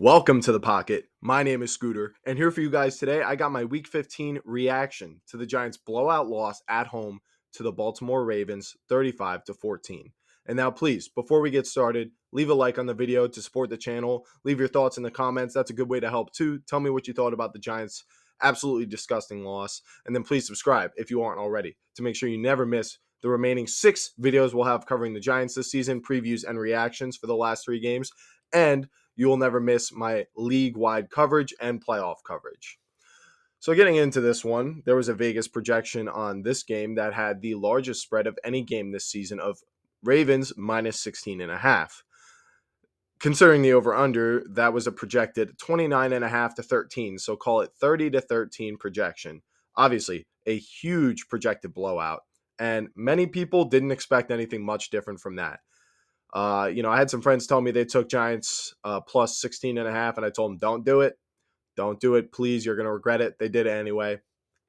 Welcome to the Pocket. My name is Scooter, and here for you guys today, I got my Week 15 reaction to the Giants' blowout loss at home to the Baltimore Ravens, 35 to 14. And now, please, before we get started, leave a like on the video to support the channel. Leave your thoughts in the comments. That's a good way to help too. Tell me what you thought about the Giants' absolutely disgusting loss, and then please subscribe if you aren't already to make sure you never miss the remaining 6 videos we'll have covering the Giants this season, previews and reactions for the last 3 games, and you will never miss my league-wide coverage and playoff coverage. So getting into this one, there was a Vegas projection on this game that had the largest spread of any game this season of Ravens minus 16.5. Considering the over-under, that was a projected 29.5 to 13, so call it 30 to 13 projection. Obviously, a huge projected blowout, and many people didn't expect anything much different from that. I had some friends tell me they took Giants plus 16.5, and I told them, don't do it. Don't do it, please. You're going to regret it. They did it anyway,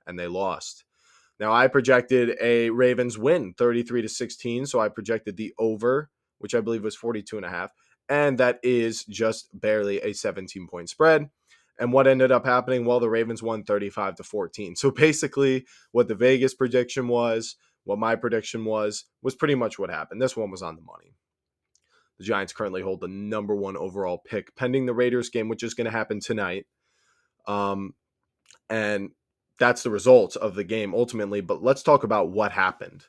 and they lost. Now, I projected a Ravens win 33 to 16, so I projected the over, which I believe was 42.5, and that is just barely a 17-point spread. And what ended up happening? Well, the Ravens won 35 to 14. So basically, what the Vegas prediction was, what my prediction was pretty much what happened. This one was on the money. The Giants currently hold the number 1 overall pick, pending the Raiders game, which is going to happen tonight. And that's the result of the game ultimately. But let's talk about what happened.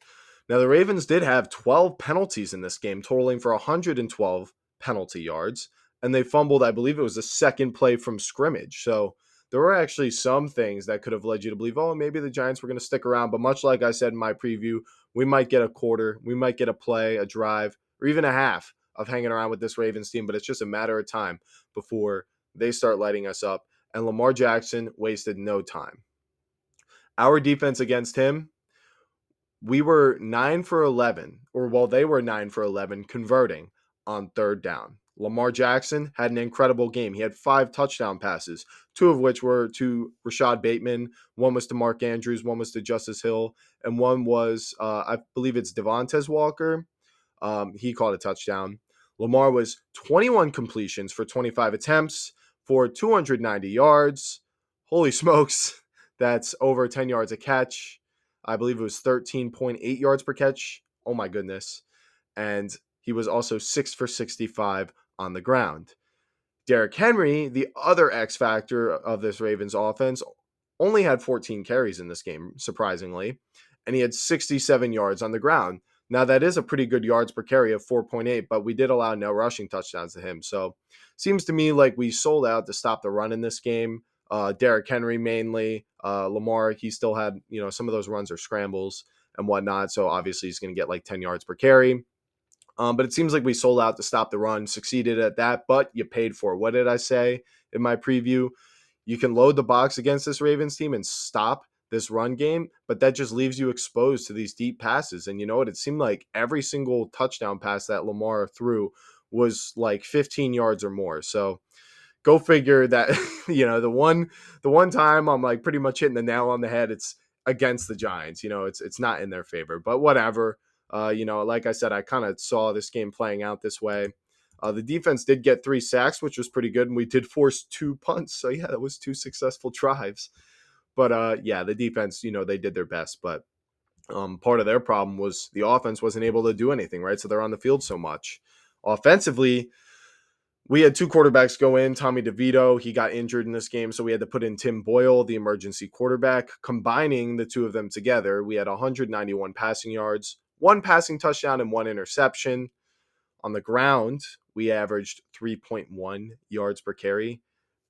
Now, the Ravens did have 12 penalties in this game, totaling for 112 penalty yards. And they fumbled, I believe it was the second play from scrimmage. So there were actually some things that could have led you to believe, oh, maybe the Giants were going to stick around. But much like I said in my preview, we might get a quarter, we might get a play, a drive, or even a half of hanging around with this Ravens team. But it's just a matter of time before they start lighting us up. And Lamar Jackson wasted no time. Our defense against him, we were 9 for 11, or while they were 9 for 11 converting on third down. Lamar Jackson had an incredible game. He had 5 touchdown passes, 2 of which were to Rashad Bateman. One was to Mark Andrews, one was to Justice Hill, and one was, I believe it's Devontae Walker. He caught a touchdown. Lamar was 21 completions for 25 attempts for 290 yards. Holy smokes, that's over 10 yards a catch. I believe it was 13.8 yards per catch. Oh my goodness. And he was also 6 for 65 on the ground. Derrick Henry, the other X factor of this Ravens offense, only had 14 carries in this game, surprisingly, and he had 67 yards on the ground. Now, that is a pretty good yards per carry of 4.8, but we did allow no rushing touchdowns to him. So seems to me like we sold out to stop the run in this game. Derrick Henry mainly. Lamar, he still had, some of those runs are scrambles and whatnot. So obviously he's going to get like 10 yards per carry. But it seems like we sold out to stop the run, succeeded at that, but you paid for it. What did I say in my preview? You can load the box against this Ravens team and stop this run game, but that just leaves you exposed to these deep passes. And you know what? It seemed like every single touchdown pass that Lamar threw was like 15 yards or more. So go figure that, the one time I'm like pretty much hitting the nail on the head, it's against the Giants. It's not in their favor, but whatever. Like I said, I kind of saw this game playing out this way. The defense did get 3 sacks, which was pretty good, and we did force 2 punts. So yeah, that was 2 successful drives. But the defense, they did their best. But part of their problem was the offense wasn't able to do anything, right? So they're on the field so much. Offensively, we had 2 quarterbacks go in. Tommy DeVito, he got injured in this game, so we had to put in Tim Boyle, the emergency quarterback. Combining the 2 of them together, we had 191 passing yards, 1 passing touchdown, and 1 interception. On the ground, we averaged 3.1 yards per carry.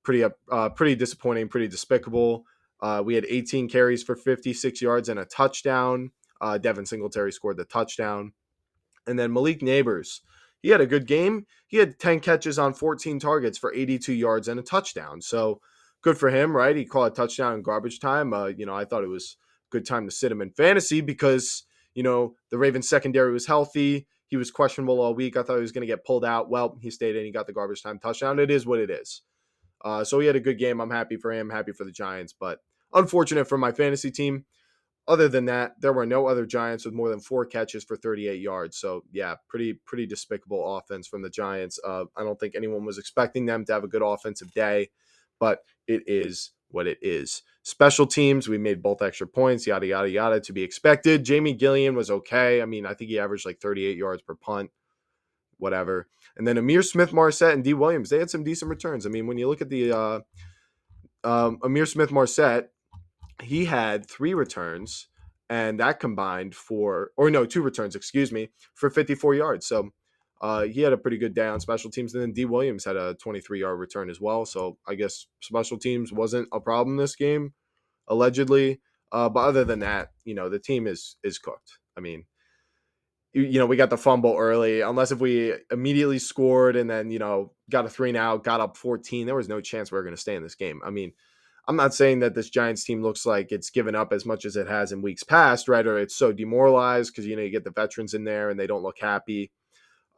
Pretty disappointing, pretty despicable. We had 18 carries for 56 yards and a touchdown. Devin Singletary scored the touchdown. And then Malik Neighbors, he had a good game. He had 10 catches on 14 targets for 82 yards and a touchdown. So good for him, right? He caught a touchdown in garbage time. I thought it was a good time to sit him in fantasy because, the Ravens secondary was healthy. He was questionable all week. I thought he was going to get pulled out. Well, he stayed in. He got the garbage time touchdown. It is what it is. So he had a good game. I'm happy for him, happy for the Giants, but unfortunate for my fantasy team. Other than that, there were no other Giants with more than 4 catches for 38 yards. So yeah, pretty despicable offense from the Giants. I don't think anyone was expecting them to have a good offensive day, but it is what it is. Special teams, we made both extra points, yada yada yada, to be expected. Jamie Gillian was okay. I mean, I think he averaged like 38 yards per punt, whatever. And then Amir Smith Marset and D Williams, they had some decent returns. I mean, when you look at the Amir Smith Marset, he had 3 returns, and that combined for, or no, 2 returns, excuse me, for 54 yards. So he had a pretty good day on special teams. And then D Williams had a 23-yard return as well. So I guess special teams wasn't a problem this game, allegedly. But other than that, the team is cooked. I mean, we got the fumble early. Unless if we immediately scored and then, got a 3-and-out, got up 14, there was no chance we were going to stay in this game. I mean, I'm not saying that this Giants team looks like it's given up as much as it has in weeks past, right? Or it's so demoralized because, you get the veterans in there and they don't look happy.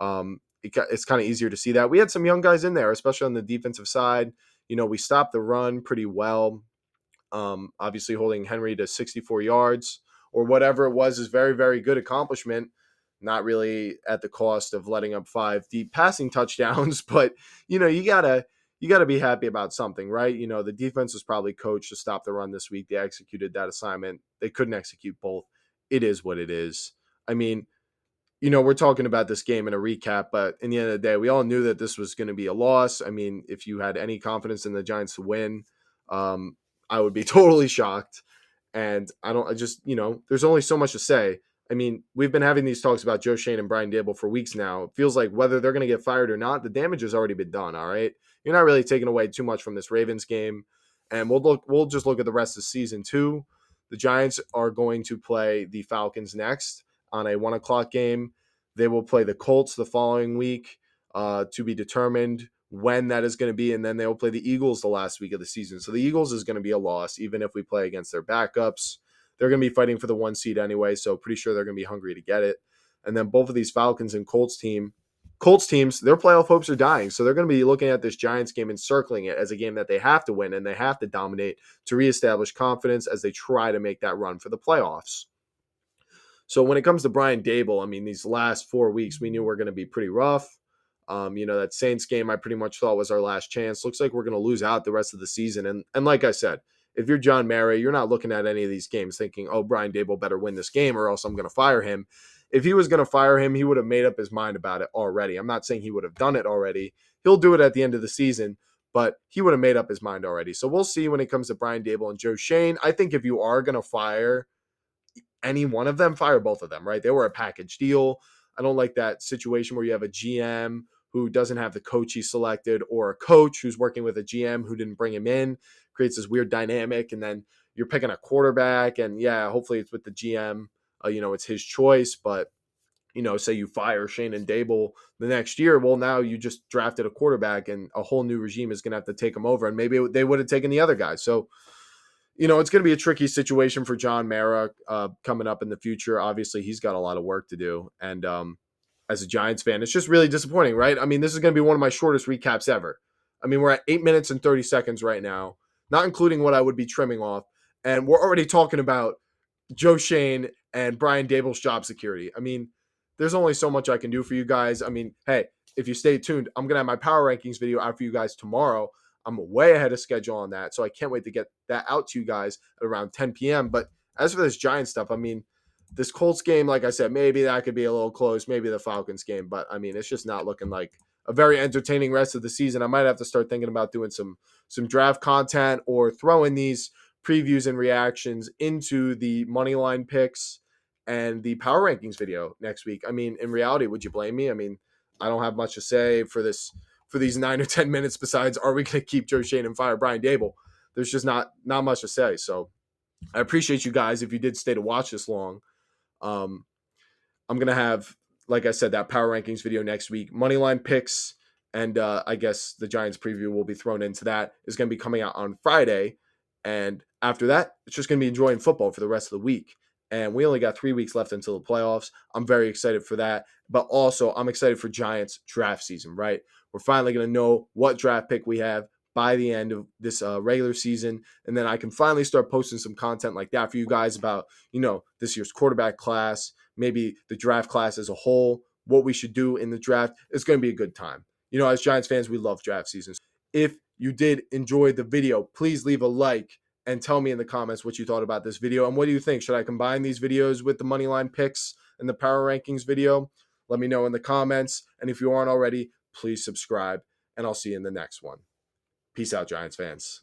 It's kind of easier to see that. We had some young guys in there, especially on the defensive side. We stopped the run pretty well. Obviously, holding Henry to 64 yards or whatever it was is very, very good accomplishment. Not really at the cost of letting up 5 deep passing touchdowns, but you gotta be happy about something, right? The defense was probably coached to stop the run this week. They executed that assignment. They couldn't execute both. It is what it is. I mean, we're talking about this game in a recap, but in the end of the day, we all knew that this was going to be a loss. I mean, if you had any confidence in the Giants to win, I would be totally shocked. And I just, there's only so much to say. I mean, we've been having these talks about Joe Shane and Brian Dable for weeks now. It feels like whether they're going to get fired or not, the damage has already been done. All right. You're not really taking away too much from this Ravens game. And we'll just look at the rest of season 2. The Giants are going to play the Falcons next on a 1:00 game. They will play the Colts the following week, to be determined when that is going to be. And then they will play the Eagles the last week of the season. So the Eagles is going to be a loss, even if we play against their backups. They're going to be fighting for the 1 seed anyway, so pretty sure they're going to be hungry to get it. And then both of these Falcons and Colts teams, their playoff hopes are dying. So they're going to be looking at this Giants game and circling it as a game that they have to win and they have to dominate to reestablish confidence as they try to make that run for the playoffs. So when it comes to Brian Dable, I mean, these last 4 weeks, we knew we're going to be pretty rough. That Saints game I pretty much thought was our last chance. Looks like we're going to lose out the rest of the season. And like I said, if you're John Mara, you're not looking at any of these games thinking, oh, Brian Dable better win this game or else I'm going to fire him. If he was going to fire him, he would have made up his mind about it already. I'm not saying he would have done it already. He'll do it at the end of the season, but he would have made up his mind already. So we'll see when it comes to Brian Dable and Joe Shane. I think if you are going to fire any one of them, fire both of them, right? They were a package deal. I don't like that situation where you have a GM who doesn't have the coach he selected or a coach who's working with a GM who didn't bring him in. Creates this weird dynamic, and then you're picking a quarterback, and yeah, hopefully it's with the GM. It's his choice, but say you fire Shane and Dable the next year, well, now you just drafted a quarterback, and a whole new regime is going to have to take him over, and maybe they would have taken the other guy. So it's going to be a tricky situation for John Mara coming up in the future. Obviously, he's got a lot of work to do. And as a Giants fan, it's just really disappointing, right? I mean, this is going to be one of my shortest recaps ever. I mean, we're at 8 minutes and 30 seconds right now, not including what I would be trimming off. And we're already talking about Joe Shane and Brian Dable's job security. I mean, there's only so much I can do for you guys. I mean, hey, if you stay tuned, I'm going to have my power rankings video out for you guys tomorrow. I'm way ahead of schedule on that, so I can't wait to get that out to you guys at around 10 p.m. But as for this Giants stuff, I mean, this Colts game, like I said, maybe that could be a little close, maybe the Falcons game, but I mean, it's just not looking like a very entertaining rest of the season. I might have to start thinking about doing some draft content or throwing these previews and reactions into the money line picks and the power rankings video next week. I mean, in reality, would you blame me? I mean, I don't have much to say for these 9 or 10 minutes besides, are we going to keep Joe Shane and fire Brian Dable? There's just not much to say. So I appreciate you guys if you did stay to watch this long. I'm going to have, like I said, that power rankings video next week. Moneyline picks, and I guess the Giants preview will be thrown into that. Is going to be coming out on Friday. And after that, it's just going to be enjoying football for the rest of the week. And we only got 3 weeks left until the playoffs. I'm very excited for that. But also, I'm excited for Giants draft season, right? We're finally going to know what draft pick we have. by the end of this regular season. And then I can finally start posting some content like that for you guys about, this year's quarterback class, maybe the draft class as a whole, what we should do in the draft. It's going to be a good time. As Giants fans, we love draft seasons. If you did enjoy the video, please leave a like and tell me in the comments what you thought about this video. And what do you think? Should I combine these videos with the Moneyline picks and the power rankings video? Let me know in the comments. And if you aren't already, please subscribe. And I'll see you in the next one. Peace out, Giants fans.